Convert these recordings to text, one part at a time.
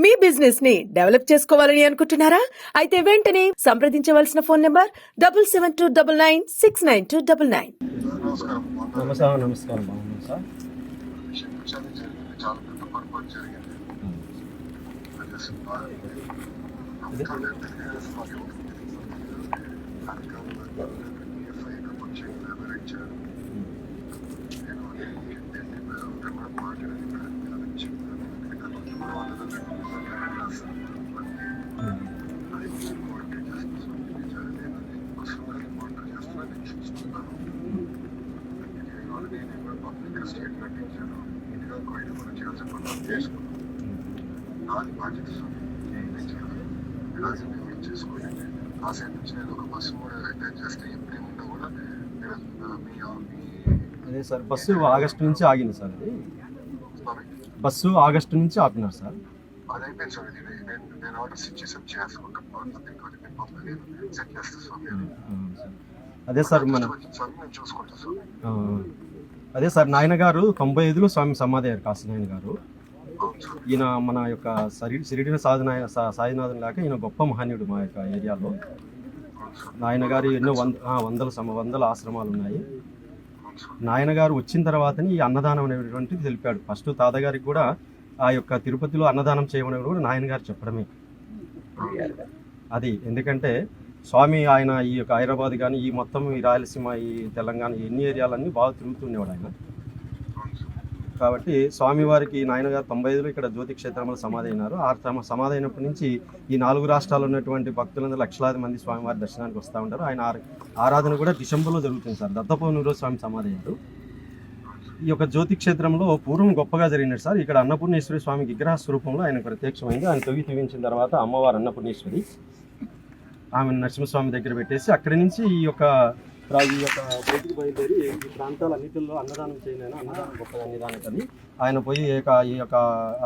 మీ business ని develop చేసుకోవాలని అనుకుంటున్నారా? అయితే వెంటనే సంప్రదించవలసిన ఫోన్ నంబర్ 7729969299. నమస్కారం బాగున్నాను సార్. చాలా పెద్ద పొరపాటు జరిగింది. స్టేట్మెంట్ ఇచ్చాను. ఇంటిగా పోయిన మనం చేయాల్సిన పనులు చేసుకున్నాం. నాది బాధ్యత ఇలాగే మేము చేసుకుని ఆ సైడ్ నుంచి నేను ఒక బస్సు కూడా అటెండ్ చేస్తే ఎప్పుడేమున్నా కూడా అదే సార్, బస్సు ఆగస్టు నుంచి ఆగింది సార్. అది బస్సు ఆగస్టు నుంచి ఆపినారు సార్. అది అయిపోయింది సార్. ఇది నేను ఆర్డర్స్ ఇచ్చేసాను చేసుకుంటాను. సెట్ చేస్తాను సార్. అదే సార్ నేను చూసుకుంటాను సార్. అదే సార్, నాయన గారు 95లో స్వామి సమాధి అయ్యారు, కాశీ నాయన గారు. ఈయన మన యొక్క సిరిడిన సాయినాథన్ లాగా ఈయన గొప్ప మహనీయుడు మా యొక్క ఏరియాలో. నాయన గారు ఎన్నో వందల ఆశ్రమాలు ఉన్నాయి. నాయన గారు వచ్చిన తర్వాతని ఈ అన్నదానం అనేటువంటిది తెలిపాడు. ఫస్ట్ తాతగారికి కూడా ఆ యొక్క తిరుపతిలో అన్నదానం చేయమని కూడా నాయన గారు చెప్పడమే అది. ఎందుకంటే స్వామి ఆయన ఈ యొక్క హైదరాబాద్ కానీ ఈ మొత్తం ఈ రాయలసీమ ఈ తెలంగాణ ఎన్ని ఏరియాలన్నీ బాగా తిరుగుతుండేవాడు ఆయన. కాబట్టి స్వామివారికి నాయన గారు 95లో ఇక్కడ జ్యోతి క్షేత్రంలో సమాధి అయినారు. ఆ సమాధి అయినప్పటి నుంచి ఈ 4 రాష్ట్రాల్లో ఉన్నటువంటి భక్తులందరూ లక్షలాది మంది స్వామివారి దర్శనానికి వస్తూ ఉంటారు. ఆయన ఆరాధన కూడా డిసెంబర్లో జరుగుతుంది సార్. దత్తపౌర్ణమిలో స్వామి సమాధి అయ్యారు. ఈ యొక్క జ్యోతి క్షేత్రంలో పూర్వం గొప్పగా జరిగినట్టు సార్. ఇక్కడ అన్నపూర్ణేశ్వరి స్వామి విగ్రహ స్వరూపంలో ఆయన ప్రత్యక్షమైంది. ఆయన తవ్వించిన తర్వాత అమ్మవారు అన్నపూర్ణేశ్వరి ఆమె నరసింహస్వామి దగ్గర పెట్టేసి అక్కడి నుంచి ఈ యొక్క బయటికి బయలుదేరి ఈ ప్రాంతాలన్నిటిలో అన్నదానం చేయలేను, అన్నదానం గొప్ప అన్నదానం అని ఆయన పోయి ఈ యొక్క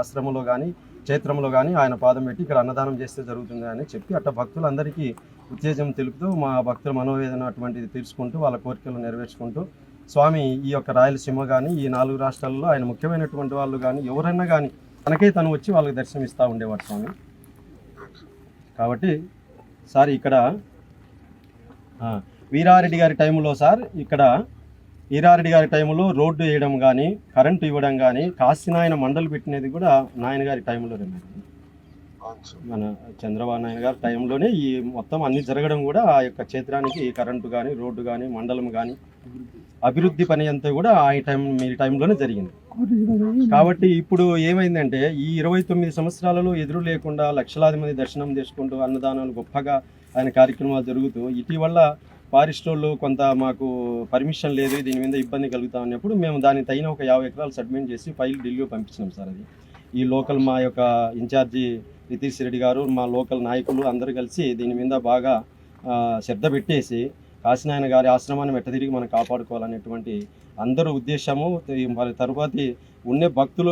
ఆశ్రమంలో కానీ క్షేత్రంలో కానీ ఆయన పాదం పెట్టి ఇక్కడ అన్నదానం చేస్తే జరుగుతుంది అని చెప్పి అట్లా భక్తులందరికీ ఉత్తేజం తెలుపుతూ మా భక్తుల మనోవేదన అటువంటిది తీర్చుకుంటూ వాళ్ళ కోరికలు నెరవేర్చుకుంటూ స్వామి ఈ యొక్క రాయలసీమ కానీ ఈ 4 రాష్ట్రాల్లో ఆయన ముఖ్యమైనటువంటి వాళ్ళు కానీ ఎవరైనా కానీ తనకే తను వచ్చి వాళ్ళకి దర్శనం ఇస్తూ ఉండేవాడు స్వామి. కాబట్టి సార్ ఇక్కడ వీరారెడ్డి గారి టైంలో సార్, ఇక్కడ వీరారెడ్డి గారి టైంలో రోడ్డు వేయడం కానీ కరెంటు ఇవ్వడం కానీ కాశీనాయన మండలి పెట్టినది కూడా నాయన గారి టైంలోనే. మన చంద్రబాబు నాయన గారి టైంలోనే ఈ మొత్తం అన్ని జరగడం కూడా ఆ యొక్క క్షేత్రానికి కరెంటు కానీ రోడ్డు కానీ మండలం కానీ అభివృద్ధి పని అంతా కూడా మీ టైంలోనే జరిగింది. కాబట్టి ఇప్పుడు ఏమైందంటే ఈ 29 సంవత్సరాలలో ఎదురు లేకుండా లక్షలాది మంది దర్శనం చేసుకుంటూ అన్నదానాలు గొప్పగా ఆయన కార్యక్రమాలు జరుగుతూ ఇటీవల ఫారెస్ట్ వాళ్ళు కొంత మాకు పర్మిషన్ లేదు, దీని మీద ఇబ్బంది కలుగుతా ఉన్నప్పుడు మేము దానికి తగిన ఒక 50 ఎకరాలు సబ్మిట్ చేసి ఫైల్ ఢిల్లీలో పంపించినాం సార్. అది ఈ లోకల్ మా యొక్క ఇన్ఛార్జి నితీష్ రెడ్డి గారు మా లోకల్ నాయకులు అందరూ కలిసి దీని మీద బాగా శ్రద్ధ పెట్టేసి కాశీనాయన గారి ఆశ్రమాన్ని తిరిగి మనం కాపాడుకోవాలనేటువంటి అందరూ ఉద్దేశము. తరువాతి ఉండే భక్తులు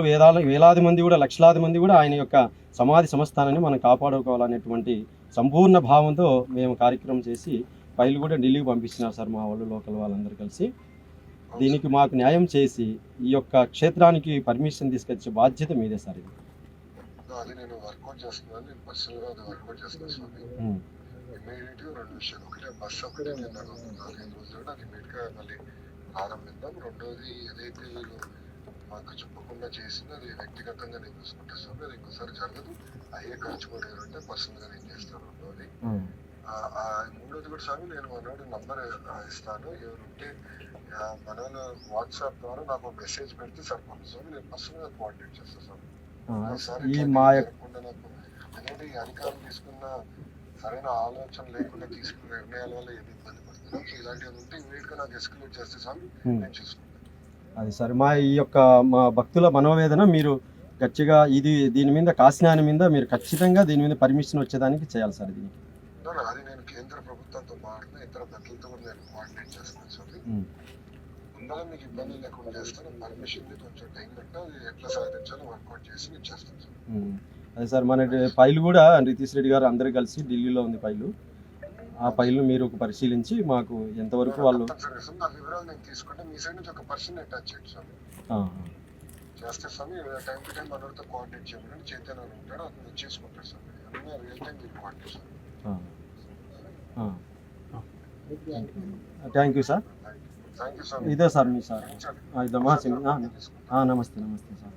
వేలాది మంది కూడా లక్షలాది మంది కూడా ఆయన యొక్క సమాధి సంస్థానాన్ని మనం కాపాడుకోవాలనేటువంటి సంపూర్ణ భావంతో మేము కార్యక్రమం చేసి ఫైల్ కూడా ఢిల్లీకి పంపిస్తున్నారు సార్ మా వాళ్ళు లోకల్ వాళ్ళందరూ కలిసి. దీనికి మాకు న్యాయం చేసి ఈ యొక్క క్షేత్రానికి పర్మిషన్ తీసుకొచ్చే బాధ్యత మీదే సార్. ఇది నేను వర్కౌట్ చేస్తున్నాను. నేను పర్సనల్గా అది వర్కౌట్ చేస్తున్నాను స్వామి. ఇమీడియట్గా 2 విషయాలు. ఒకటే బస్సు ఒకటే నేను 4-5 రోజులు అది ఇమీడియట్గా మళ్ళీ ప్రారంభిద్దాం. రెండోది ఏదైతే వీళ్ళు మాకు చెప్పకుండా చేసిందో అది వ్యక్తిగతంగా నేను చూసుకుంటాను స్వామి. అది ఇంకోసారి జరగదు. అయ్యే ఖర్చు కూడా ఏదంటే పర్సనల్గా నేను చేస్తాను. రెండోది మూడోది కూడా స్వామి, నేను మనోడు నంబర్ ఇస్తాను. ఎవరుంటే మనోళ్ళు వాట్సాప్ ద్వారా నాకు మెసేజ్ పెడితే సరిపోతుంది స్వామి. నేను పర్సనల్గా కోఆర్డినేట్ చేస్తాను స్వామి. ఎందుకంటే ఈ అధికారం తీసుకున్న సరైన ఆలోచన లేకుండా తీసుకున్న నిర్ణయాల వల్ల ఏది ఇబ్బంది పడుతున్నాం. ఇలాంటివి ఉంటే ఇమీడియట్గా నాకు ఎస్కలేట్ చేస్తే స్వామి నేను చూసుకుంటాను. అది సార్ ఈ యొక్క మా భక్తుల మనోవేదన మీరు గట్టిగా దీని మీద కాశీనాయన మీద మీరు ఖచ్చితంగా దీని మీద పర్మిషన్ వచ్చేదానికి చేయాలి సార్. అది నేను కేంద్ర ప్రభుత్వంతో మాట్లాడిన ఇతర పెద్దలతో కూడా నేను కోఆర్డినేట్ చేస్తాను సార్. ముందుగా మీకు ఇబ్బంది లేకుండా చేస్తాను. పర్మిషన్ కొంచెం టైం పెట్టినా అది ఎట్లా సాధించాలో వర్కౌట్ చేసి నేను చేస్తాను సార్. అదే సార్, మన ఫైల్ కూడా నితీష్ రెడ్డి గారు అందరూ కలిసి ఢిల్లీలో ఉంది ఫైలు. ఆ ఫైల్ను మీరు పరిశీలించి మాకు ఎంతవరకు వాళ్ళు వివరాలు నేను తీసుకుంటే మీ సైడ్ నుంచి ఒక పర్సన్ అటాచ్ చేయండి సార్. చేస్తే స్వామి టైం టు టైం మనతో కోఆర్డినేట్ చేయమని చైతన్య అని ఉంటాడు, అతను చేసుకుంటాడు స్వామి. అన్నీ రియల్ టైం మీరు కోఆర్డినేట్ స్వామి. Thank you sir. Thank you స్వామి. ఇదే సార్ మీ సార్ క్షమించండి. ఇదే మా నమస్తే నమస్తే సార్.